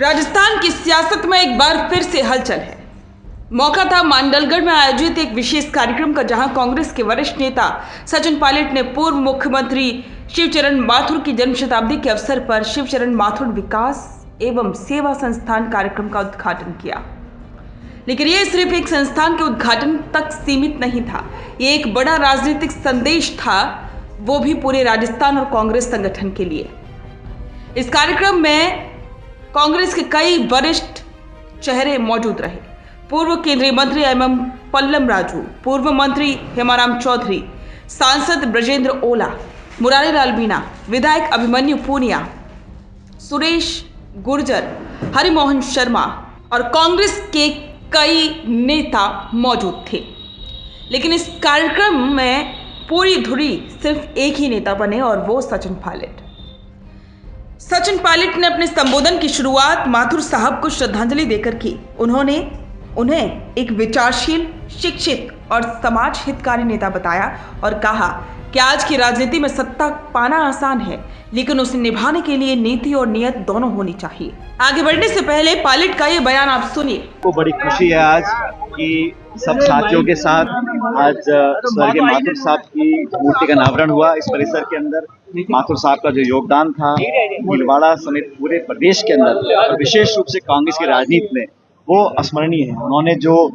राजस्थान की सियासत में एक बार फिर से हलचल है। मौका था मांडलगढ़ में आयोजित एक विशेष कार्यक्रम का, जहां कांग्रेस के वरिष्ठ नेता सचिन पायलट ने पूर्व मुख्यमंत्री शिवचरण माथुर की जन्म शताब्दी के अवसर पर शिवचरण माथुर विकास एवं सेवा संस्थान कार्यक्रम का उद्घाटन किया। लेकिन ये सिर्फ एक संस्थान के उद्घाटन तक सीमित नहीं था, ये एक बड़ा राजनीतिक संदेश था, वो भी पूरे राजस्थान और कांग्रेस संगठन के लिए। इस कार्यक्रम में कांग्रेस के कई वरिष्ठ चेहरे मौजूद रहे। पूर्व केंद्रीय मंत्री एम पल्लम राजू, पूर्व मंत्री हेमाराम चौधरी, सांसद ब्रजेंद्र ओला, मुरारी लाल मीणा, विधायक अभिमन्यु पूनिया, सुरेश गुर्जर, हरिमोहन शर्मा और कांग्रेस के कई नेता मौजूद थे। लेकिन इस कार्यक्रम में पूरी धुरी सिर्फ एक ही नेता बने और वो सचिन पायलट। सचिन पायलट ने अपने संबोधन की शुरुआत माथुर साहब को श्रद्धांजलि देकर की। उन्होंने उन्हें एक विचारशील, शिक्षित और समाज हितकारी नेता बताया और कहा कि आज की राजनीति में सत्ता पाना आसान है, लेकिन उसे निभाने के लिए नीति और नियत दोनों होनी चाहिए। आगे बढ़ने से पहले पायलट का ये बयान आप सुनिए। को बड़ी खुशी है आज कि सब साथियों के साथ आज स्वर्गीय माथुर साहब की मूर्ति का अनावरण हुआ। इस परिसर के अंदर माथुर साहब का जो योगदान था भीलवाड़ा समेत पूरे प्रदेश के अंदर और विशेष रूप से कांग्रेस की राजनीति में, वो अस्मरणीय है। उन्होंने जो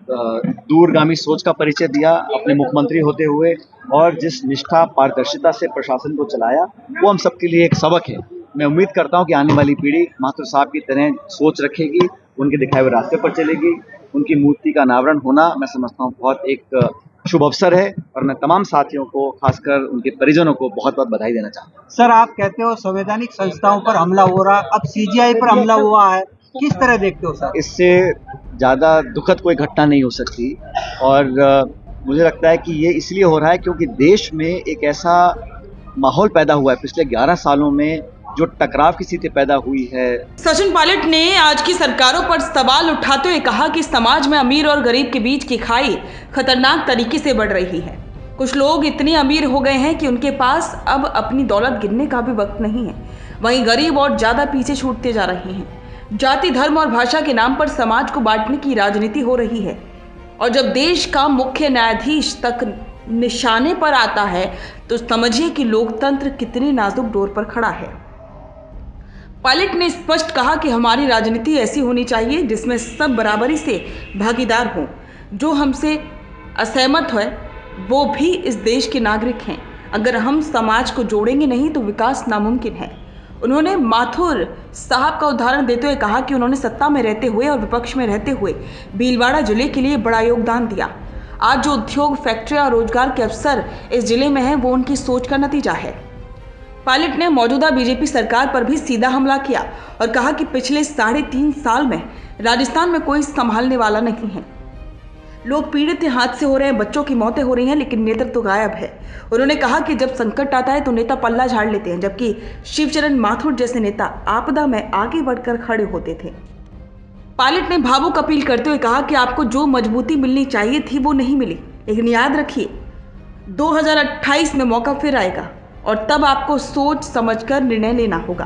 दूरगामी सोच का परिचय दिया अपने मुख्यमंत्री होते हुए और जिस निष्ठा पारदर्शिता से प्रशासन को चलाया, वो हम सबके लिए एक सबक है। मैं उम्मीद करता हूं कि आने वाली पीढ़ी माथुर साहब की तरह सोच रखेगी, उनके दिखाए हुए रास्ते पर चलेगी। उनकी मूर्ति का अनावरण होना मैं समझता हूँ बहुत एक शुभ अवसर है और मैं तमाम साथियों को, खासकर उनके परिजनों को बहुत बहुत बधाई देना चाहता हूँ। सर, आप कहते हो संवैधानिक संस्थाओं पर हमला हो रहा, अब सीजीआई पर हमला हुआ है, किस तरह देखते हो सर? इससे ज़्यादा दुखद कोई घटना नहीं हो सकती और मुझे लगता है कि ये इसलिए हो रहा है क्योंकि देश में एक ऐसा माहौल पैदा हुआ है पिछले 11 सालों में, जो टकराव की स्थिति पैदा हुई है। सचिन पायलट ने आज की सरकारों पर सवाल उठाते हुए कहा कि समाज में अमीर और गरीब के बीच की खाई खतरनाक तरीके से बढ़ रही है। कुछ लोग इतने अमीर हो गए हैं कि उनके पास अब अपनी दौलत गिनने का भी वक्त नहीं है, वहीं गरीब और ज्यादा पीछे छूटते जा रहे हैं। जाति, धर्म और भाषा के नाम पर समाज को बांटने की राजनीति हो रही है और जब देश का मुख्य न्यायाधीश तक निशाने पर आता है तो समझिए कि लोकतंत्र कितने नाजुक डोर पर खड़ा है। पायलट ने स्पष्ट कहा कि हमारी राजनीति ऐसी होनी चाहिए जिसमें सब बराबरी से भागीदार हों। जो हमसे असहमत है वो भी इस देश के नागरिक हैं। अगर हम समाज को जोड़ेंगे नहीं तो विकास नामुमकिन है। उन्होंने माथुर साहब का उदाहरण देते हुए कहा कि उन्होंने सत्ता में रहते हुए और विपक्ष में रहते हुए भीलवाड़ा जिले के लिए बड़ा योगदान दिया। आज जो उद्योग, फैक्ट्रियां और रोजगार के अवसर इस जिले में हैं, वो उनकी सोच का नतीजा है। पायलट ने मौजूदा बीजेपी सरकार पर भी सीधा हमला किया और कहा कि पिछले 3.5 साल में राजस्थान में कोई संभालने वाला नहीं है। लोग पीड़ित हादसे हो रहे हैं, बच्चों की मौतें हो रही हैं, लेकिन नेतृत्व तो गायब है। उन्होंने कहा कि जब संकट आता है तो नेता पल्ला झाड़ लेते हैं, जबकि शिवचरण माथुर जैसे नेता आपदा में आगे बढ़कर खड़े होते थे। पायलट ने भावुक अपील करते हुए कहा कि आपको जो मजबूती मिलनी चाहिए थी वो नहीं मिली, लेकिन याद रखिए 2028 में मौका फिर आएगा और तब आपको सोच समझकर निर्णय लेना होगा।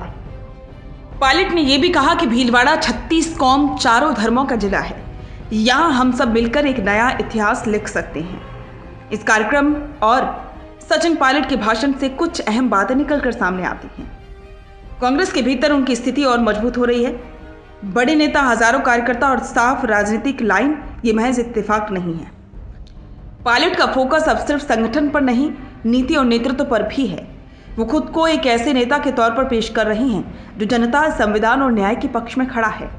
पायलट ने यह भी कहा कि भीलवाड़ा 36 कौम, 4 धर्मों का जिला है। यहाँ हम सब मिलकर एक नया इतिहास लिख सकते हैं। इस कार्यक्रम और सचिन पायलट के भाषण से कुछ अहम बातें निकलकर सामने आती हैं। कांग्रेस के भीतर उनकी स्थिति और मजबूत हो रही है। बड़े नेता, हजारों कार्यकर्ता और साफ राजनीतिक लाइन, ये महज इत्तेफाक नहीं है। पायलट का फोकस अब सिर्फ संगठन पर नहीं, नीति और नेतृत्व पर भी है। वो खुद को एक ऐसे नेता के तौर पर पेश कर रही हैं जो जनता, संविधान और न्याय के पक्ष में खड़ा है।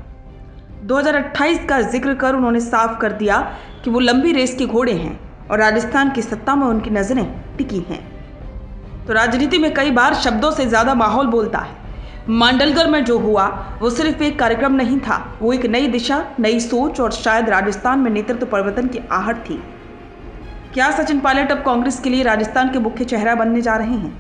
2028 का जिक्र कर उन्होंने साफ कर दिया कि वो लंबी रेस के घोड़े हैं और राजस्थान की सत्ता में उनकी नजरें टिकी हैं। तो राजनीति में कई बार शब्दों से ज्यादा माहौल बोलता है। मांडलगढ़ में जो हुआ वो सिर्फ एक कार्यक्रम नहीं था, वो एक नई दिशा, नई सोच और शायद राजस्थान में नेतृत्व परिवर्तन की आहट थी। क्या सचिन पायलट अब कांग्रेस के लिए राजस्थान के मुख्य चेहरा बनने जा रहे हैं?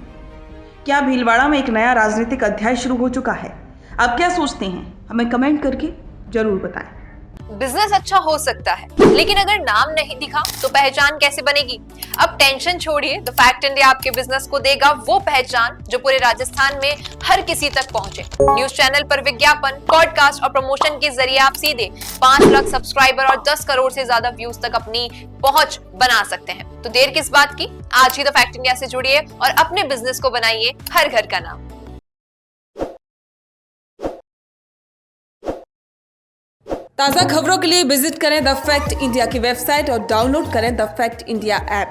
क्या भीलवाड़ा में एक नया राजनीतिक अध्याय शुरू हो चुका है? आप क्या सोचते हैं? हमें कमेंट करके जरूर बताएं। बिजनेस अच्छा हो सकता है, लेकिन अगर नाम नहीं दिखा तो पहचान कैसे बनेगी? अब टेंशन छोड़िए, द फैक्ट इंडिया आपके बिजनेस को देगा वो पहचान जो पूरे राजस्थान में हर किसी तक पहुंचे। न्यूज चैनल पर विज्ञापन, पॉडकास्ट और प्रमोशन के जरिए आप सीधे 5 लाख सब्सक्राइबर और 10 करोड़ से ज्यादा व्यूज तक अपनी पहुंच बना सकते हैं। तो देर किस बात की, आज ही द फैक्ट इंडिया से जुड़िए और अपने बिजनेस को बनाइए हर घर का नाम। ताज़ा खबरों के लिए विजिट करें द फैक्ट इंडिया की वेबसाइट और डाउनलोड करें द फैक्ट इंडिया ऐप।